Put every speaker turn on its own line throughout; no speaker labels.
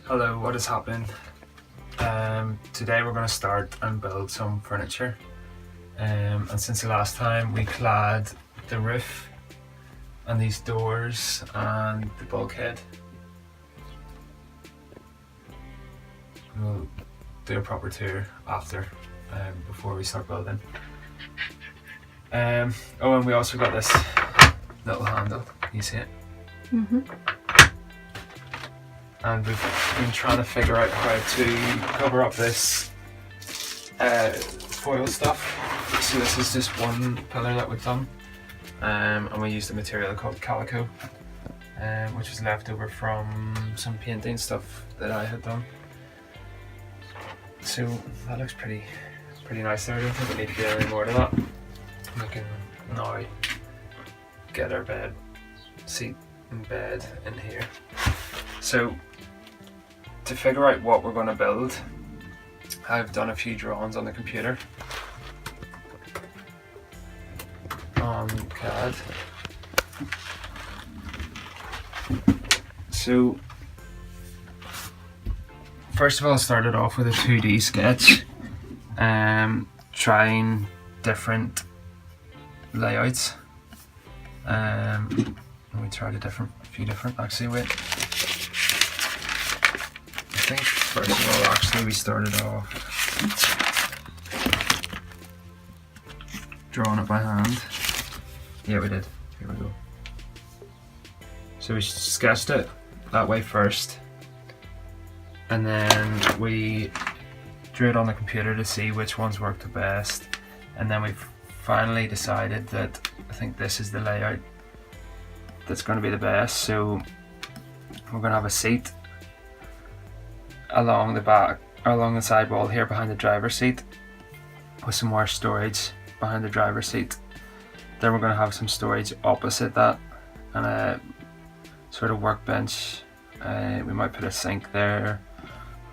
Hello, what has happened? Today we're going to start and build some furniture. And since the last time we clad the roof and these doors and the bulkhead. We'll do a proper tour after, before we start building. And we also got this little handle, you see it? And we've been trying to figure out how to cover up this foil stuff. So this is just one pillar that we've done, and we used a material called calico, which was left over from some painting stuff that I had done. So that looks pretty nice there. I don't think we need to do any more to that. We can now get our seat and bed in here. So to figure out what we're going to build, I've done a few drawings on the computer on CAD. So first of all, I started off with a 2D sketch, trying different layouts. We tried a few different. Actually, wait. I think first of all, actually, we started off drawing it by hand. Yeah, we did. Here we go. So we sketched it that way first, and then we drew it on the computer to see which ones worked the best, and then we finally decided that I think this is the layout that's going to be the best. So we're going to have a seat along the side wall here behind the driver's seat, with some more storage behind the driver's seat. Then we're going to have some storage opposite that, and a sort of workbench. We might put a sink there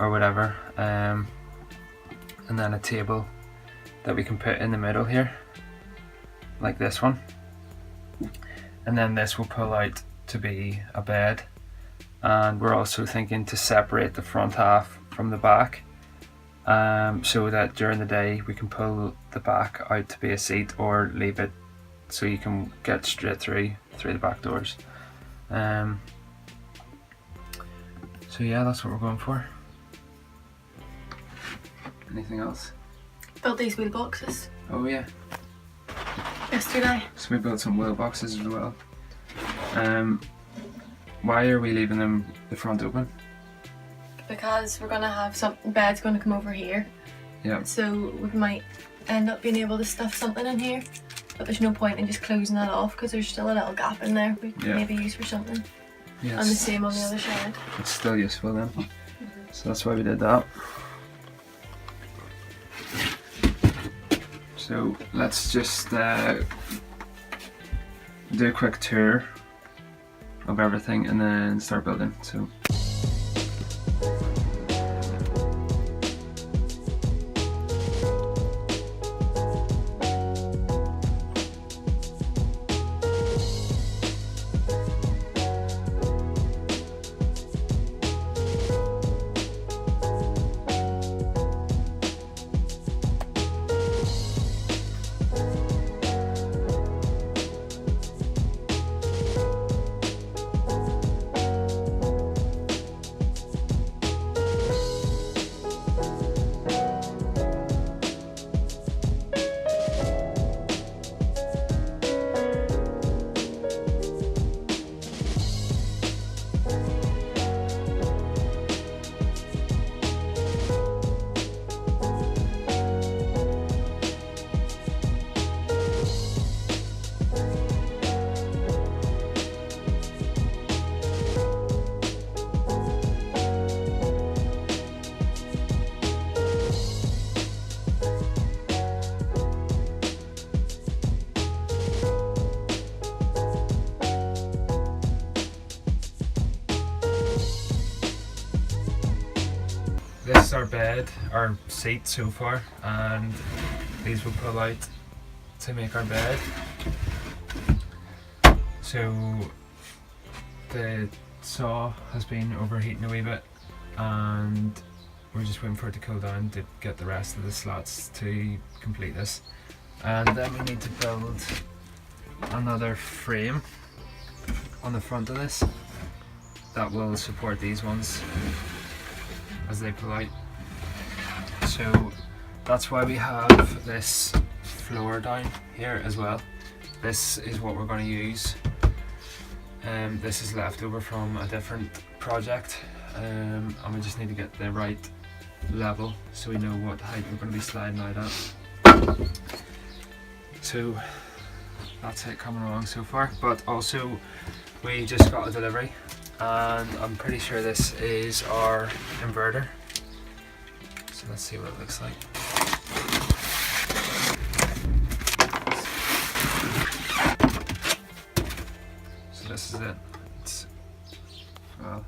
or whatever, and then a table that we can put in the middle here, like this one. And then this will pull out to be a bed. And we're also thinking to separate the front half from the back, so that during the day we can pull the back out to be a seat, or leave it so you can get straight through the back doors. So yeah, that's what we're going for. Anything else?
Built these wheel boxes
Oh yeah,
yesterday.
so we built some wheel boxes as well. Why are we leaving the front open?
Because we're gonna have bed's gonna come over here.
Yeah.
So we might end up being able to stuff something in here, but there's no point in just closing that off because there's still a little gap in there we can maybe use for something.
Yes.
And the same on the other side.
It's still useful then. So that's why we did that. So let's just do a quick tour of everything and then start building. So this is our bed, our seat so far, and these will pull out to make our bed. So the saw has been overheating a wee bit, and we're just waiting for it to cool down to get the rest of the slots to complete this. And then we need to build another frame on the front of this that will support these ones as they pull out. So that's why we have this floor down here as well. This is what we're going to use. This is leftover from a different project, and we just need to get the right level so we know what height we're going to be sliding out at. So that's it coming along so far, but also we just got a delivery and I'm pretty sure this is our inverter. So let's see what it looks like. So this is it. It's, well,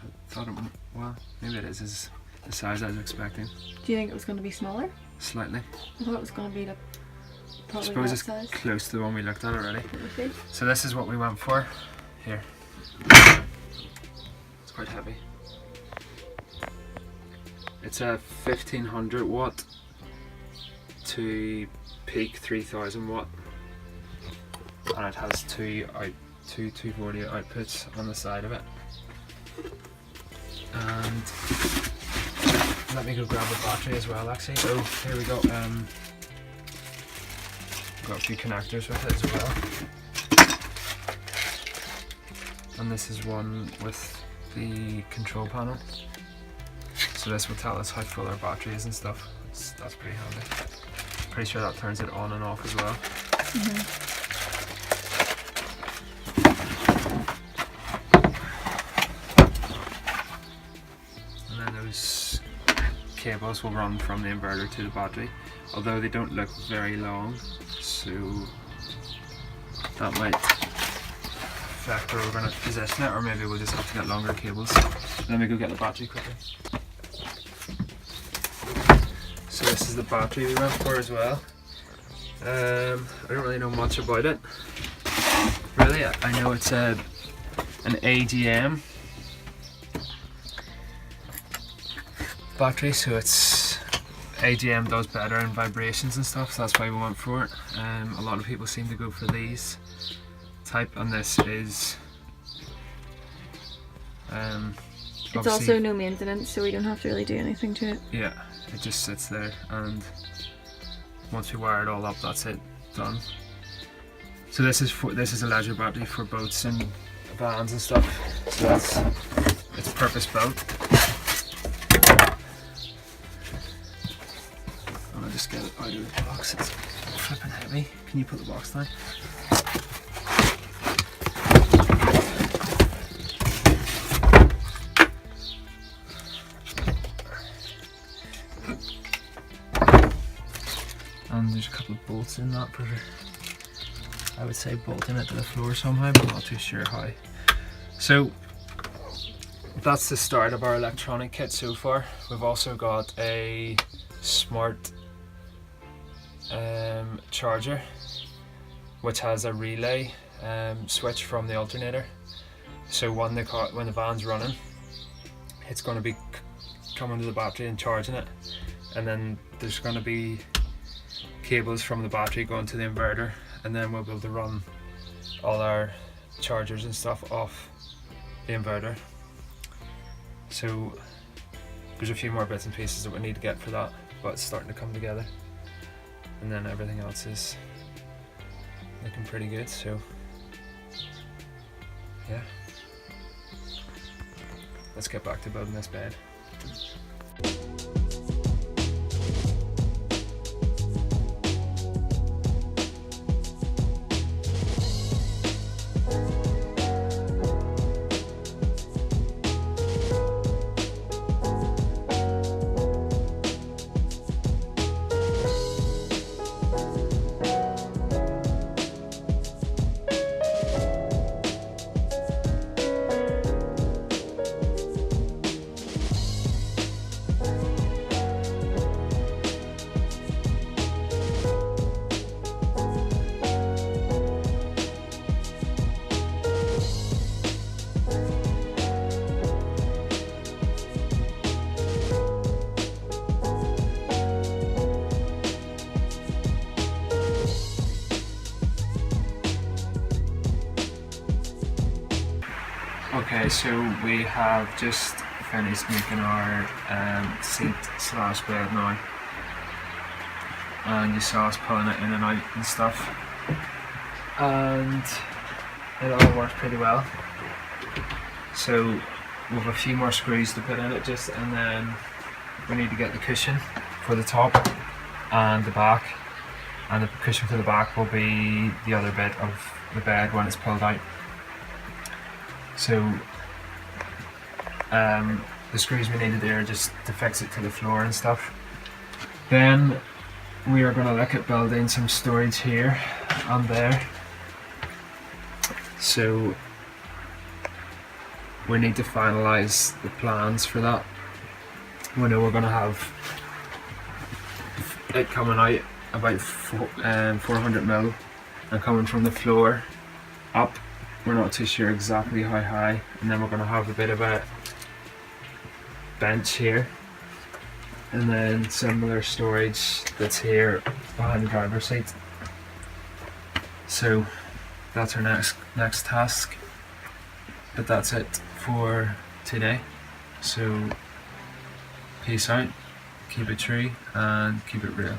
I thought it, well, maybe it is the size I was expecting.
Do you think it was going to be smaller?
Slightly.
I thought it was going to be like
I
probably
suppose
that
it's
size.
close to the one we looked at already.
Let me see.
So this is what we went for. Here. It's quite heavy. It's a 1500 watt to peak 3000 watt, and it has two 240 outputs on the side of it. And let me go grab a battery as well. Actually, oh, here we go. Got a few connectors with it as well. And this is one with the control panel. So this will tell us how full our battery is and stuff. That's pretty handy. Pretty sure that turns it on and off as well. And then those cables will run from the inverter to the battery, although they don't look very long, so that might affect where we're going to position it, or maybe we'll just have to get longer cables. Let me go get the battery quickly. So this is the battery we went for as well. I don't really know much about it. Really, I know it's an AGM battery, so it's AGM does better in vibrations and stuff, so that's why we went for it. A lot of people seem to go for these type, and this is
it's also no maintenance, so we don't have to really do anything to it.
Yeah, it just sits there, and once we wire it all up, that's it, done. So this is a leisure battery for boats and vans and stuff, so it's purpose built. And I'll just get it out of the box. It's flipping heavy. Can you put the box down? And there's a couple of bolts in that for, I would say, bolting it to the floor somehow, but I'm not too sure how. So that's the start of our electronic kit so far. We've also got a smart charger, which has a relay switch from the alternator. So when the van's running, it's going to be coming to the battery and charging it, and then there's going to be cables from the battery going to the inverter, and then we'll be able to run all our chargers and stuff off the inverter. So there's a few more bits and pieces that we need to get for that, but it's starting to come together, and then everything else is looking pretty good. So yeah, let's get back to building this bed. Okay, so we have just finished making our seat slash bed now, and you saw us pulling it in and out and stuff, and it all works pretty well. So we have a few more screws to put in it and then we need to get the cushion for the top and the back, and the cushion for the back will be the other bit of the bed when it's pulled out. So the screws we needed there just to fix it to the floor and stuff. Then we are going to look at building some storage here and there. So we need to finalise the plans for that. We know we're going to have it coming out about 400 mil and coming from the floor up. We're not too sure exactly how high, and then we're going to have a bit of a bench here, and then similar storage that's here behind the driver's seat. So that's our next task, but that's it for today. So peace out, keep it true and keep it real.